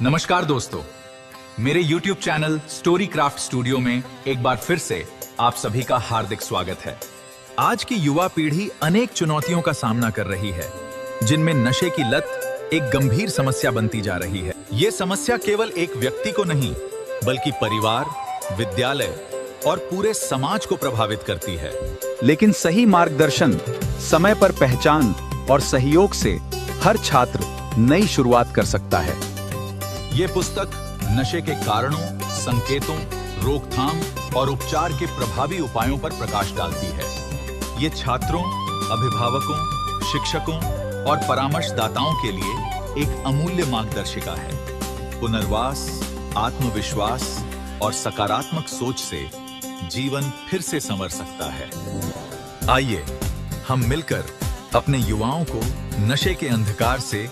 नमस्कार दोस्तों, मेरे YouTube channel story craft studio में एक बार फिर से आप सभी का हार्दिक स्वागत है। आज की युवा पीढ़ी अनेक चुनौतियों का सामना कर रही है, जिनमें नशे की लत एक गंभीर समस्या बनती जा रही है। ये समस्या केवल एक व्यक्ति को नहीं, बल्कि परिवार, विद्यालय और पूरे समाज को प्रभावित करती है। लेकिन सही मार्गदर्शन, समय पर पहचान और सहयोग से हर छात्र नई शुरुआत कर सकता है। ये पुस्तक नशे के कारणों, संकेतों, रोकथाम और उपचार के प्रभावी उपायों पर प्रकाश डालती है। ये छात्रों, अभिभावकों, शिक्षकों और परामर्शदाताओं के लिए एक अमूल्य मार्गदर्शिका है। पुनर्वास, आत्मविश्वास और सकारात्मक सोच से जीवन फिर से संवर सकता है। आइए हम मिलकर अपने युवाओं को नशे के अंधकार से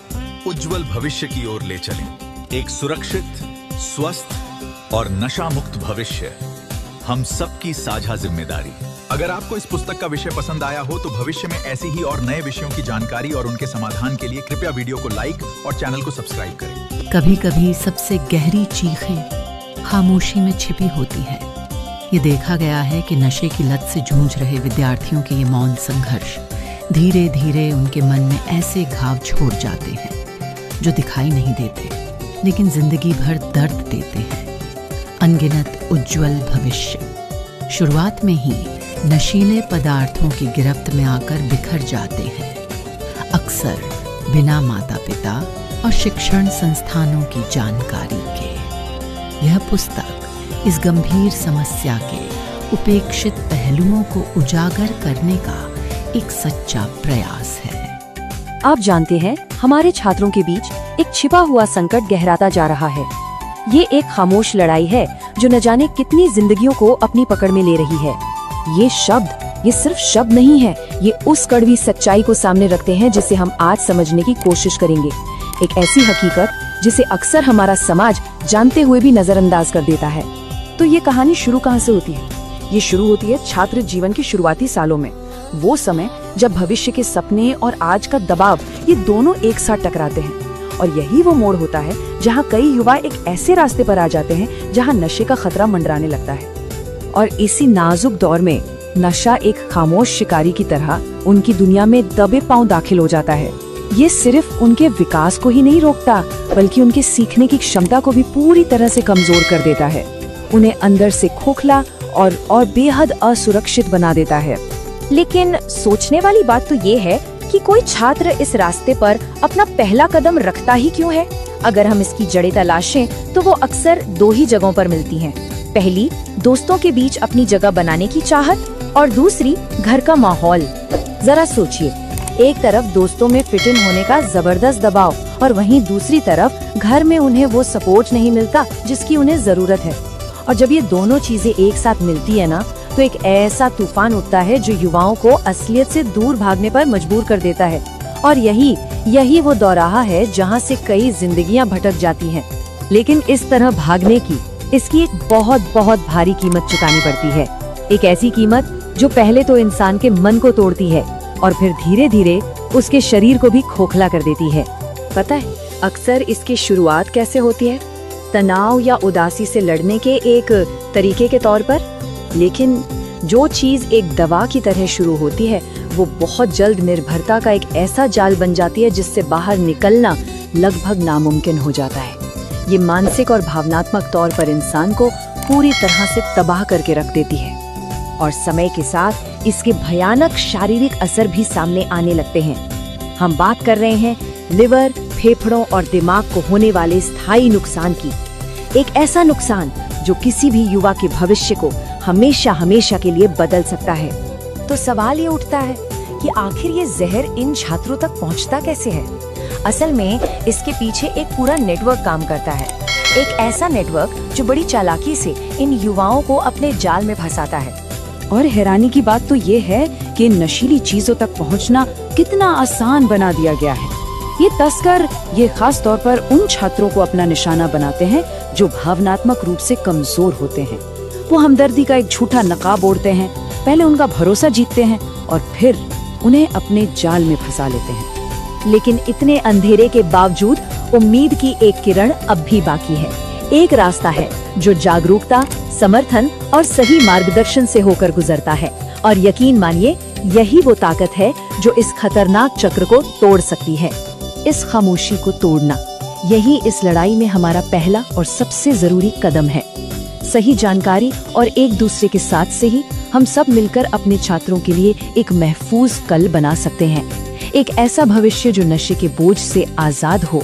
उज्जवल भविष्य की ओर ले चलें। एक सुरक्षित, स्वस्थ और नशा मुक्त भविष्य हम सबकी साझा जिम्मेदारी। अगर आपको इस पुस्तक का विषय पसंद आया हो तो भविष्य में ऐसी ही और नए विषयों की जानकारी और उनके समाधान के लिए कृपया वीडियो को लाइक और चैनल को सब्सक्राइब करें। कभी कभी सबसे गहरी चीखें खामोशी में छिपी होती है। ये देखा गया है कि नशे की लत से जूझ रहे विद्यार्थियों के ये मौन संघर्ष धीरे धीरे उनके मन में ऐसे घाव छोड़ जाते हैं जो दिखाई नहीं देते, लेकिन जिंदगी भर दर्द देते हैं। अनगिनत उज्जवल भविष्य शुरुआत में ही नशीले पदार्थों की गिरफ्त में आकर बिखर जाते हैं, अक्सर बिना माता पिता और शिक्षण संस्थानों की जानकारी के। यह पुस्तक इस गंभीर समस्या के उपेक्षित पहलुओं को उजागर करने का एक सच्चा प्रयास है। आप जानते हैं, हमारे छात्रों के बीच एक छिपा हुआ संकट गहराता जा रहा है। ये एक खामोश लड़ाई है जो न जाने कितनी जिंदगियों को अपनी पकड़ में ले रही है। ये सिर्फ शब्द नहीं है, ये उस कड़वी सच्चाई को सामने रखते हैं जिसे हम आज समझने की कोशिश करेंगे। एक ऐसी हकीकत जिसे अक्सर हमारा समाज जानते हुए भी नजरअंदाज कर देता है। तो ये कहानी शुरू कहाँ से होती है? ये शुरू होती है छात्र जीवन के शुरुआती सालों में। वो समय जब भविष्य के सपने और आज का दबाव ये दोनों एक साथ टकराते हैं। और यही वो मोड़ होता है जहाँ कई युवा एक ऐसे रास्ते पर आ जाते हैं जहाँ नशे का खतरा मंडराने लगता है। और इसी नाजुक दौर में नशा एक खामोश शिकारी की तरह उनकी दुनिया में दबे पांव दाखिल हो जाता है। ये सिर्फ उनके विकास को ही नहीं रोकता, बल्कि उनके सीखने की क्षमता को भी पूरी तरह से कमजोर कर देता है। उन्हें अंदर से खोखला और बेहद असुरक्षित बना देता है। लेकिन सोचने वाली बात तो ये है कि कोई छात्र इस रास्ते पर अपना पहला कदम रखता ही क्यों है? अगर हम इसकी जड़ें तलाशें तो वो अक्सर दो ही जगहों पर मिलती हैं। पहली, दोस्तों के बीच अपनी जगह बनाने की चाहत, और दूसरी, घर का माहौल। जरा सोचिए, एक तरफ दोस्तों में फिट इन होने का जबरदस्त दबाव और वहीं दूसरी तरफ घर में उन्हें वो सपोर्ट नहीं मिलता जिसकी उन्हें जरूरत है। और जब ये दोनों चीजें एक साथ मिलती है ना, तो एक ऐसा तूफान उठता है जो युवाओं को असलियत से दूर भागने पर मजबूर कर देता है। और यही वो दौराहा है जहाँ से कई जिंदगियां भटक जाती हैं। लेकिन इस तरह भागने की इसकी एक बहुत भारी कीमत चुकानी पड़ती है। एक ऐसी कीमत जो पहले तो इंसान के मन को तोड़ती है और फिर धीरे धीरे उसके शरीर को भी खोखला कर देती है। पता है अक्सर इसकी शुरुआत कैसे होती है? तनाव या उदासी से लड़ने के एक तरीके के तौर पर। लेकिन जो चीज एक दवा की तरह शुरू होती है, वो बहुत जल्द निर्भरता का एक ऐसा जाल बन जाती है जिससे बाहर निकलना लगभग नामुमकिन हो जाता है। ये मानसिक और भावनात्मक तौर पर इंसान को पूरी तरह से तबाह करके रख देती है। और समय के साथ इसके भयानक शारीरिक असर भी सामने आने लगते हैं। हम बात कर रहे हैं लिवर, फेफड़ों और दिमाग को होने वाले स्थायी नुकसान की। एक ऐसा नुकसान जो किसी भी युवा के भविष्य को हमेशा के लिए बदल सकता है। तो सवाल ये उठता है कि आखिर ये जहर इन छात्रों तक पहुंचता कैसे है? असल में इसके पीछे एक पूरा नेटवर्क काम करता है। एक ऐसा नेटवर्क जो बड़ी चालाकी से इन युवाओं को अपने जाल में फंसाता है। और हैरानी की बात तो ये है कि नशीली चीजों तक पहुंचना कितना आसान बना दिया गया है। ये तस्कर ये खास तौर पर उन छात्रों को अपना निशाना बनाते हैं जो भावनात्मक रूप से कमजोर होते हैं। वो हमदर्दी का एक झूठा नकाब ओढ़ते हैं, पहले उनका भरोसा जीतते हैं और फिर उन्हें अपने जाल में फंसा लेते हैं। लेकिन इतने अंधेरे के बावजूद उम्मीद की एक किरण अब भी बाकी है। एक रास्ता है जो जागरूकता, समर्थन और सही मार्गदर्शन से होकर गुजरता है। और यकीन मानिए, यही वो ताकत है जो इस खतरनाक चक्र को तोड़ सकती है। इस खामोशी को तोड़ना, यही इस लड़ाई में हमारा पहला और सबसे जरूरी कदम है। सही जानकारी और एक दूसरे के साथ से ही हम सब मिलकर अपने छात्रों के लिए एक महफूज कल बना सकते हैं, एक ऐसा भविष्य जो नशे के बोझ से आजाद हो।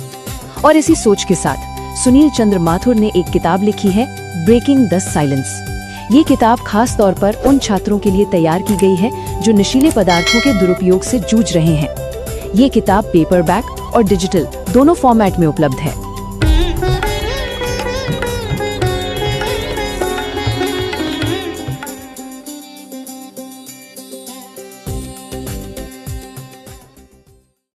और इसी सोच के साथ सुनील चंद्र माथुर ने एक किताब लिखी है, ब्रेकिंग द साइलेंस। ये किताब खास तौर पर उन छात्रों के लिए तैयार की गई है जो नशीले पदार्थों के दुरुपयोग से जूझ रहे हैं। ये किताब पेपरबैक और डिजिटल दोनों फॉर्मेट में उपलब्ध है।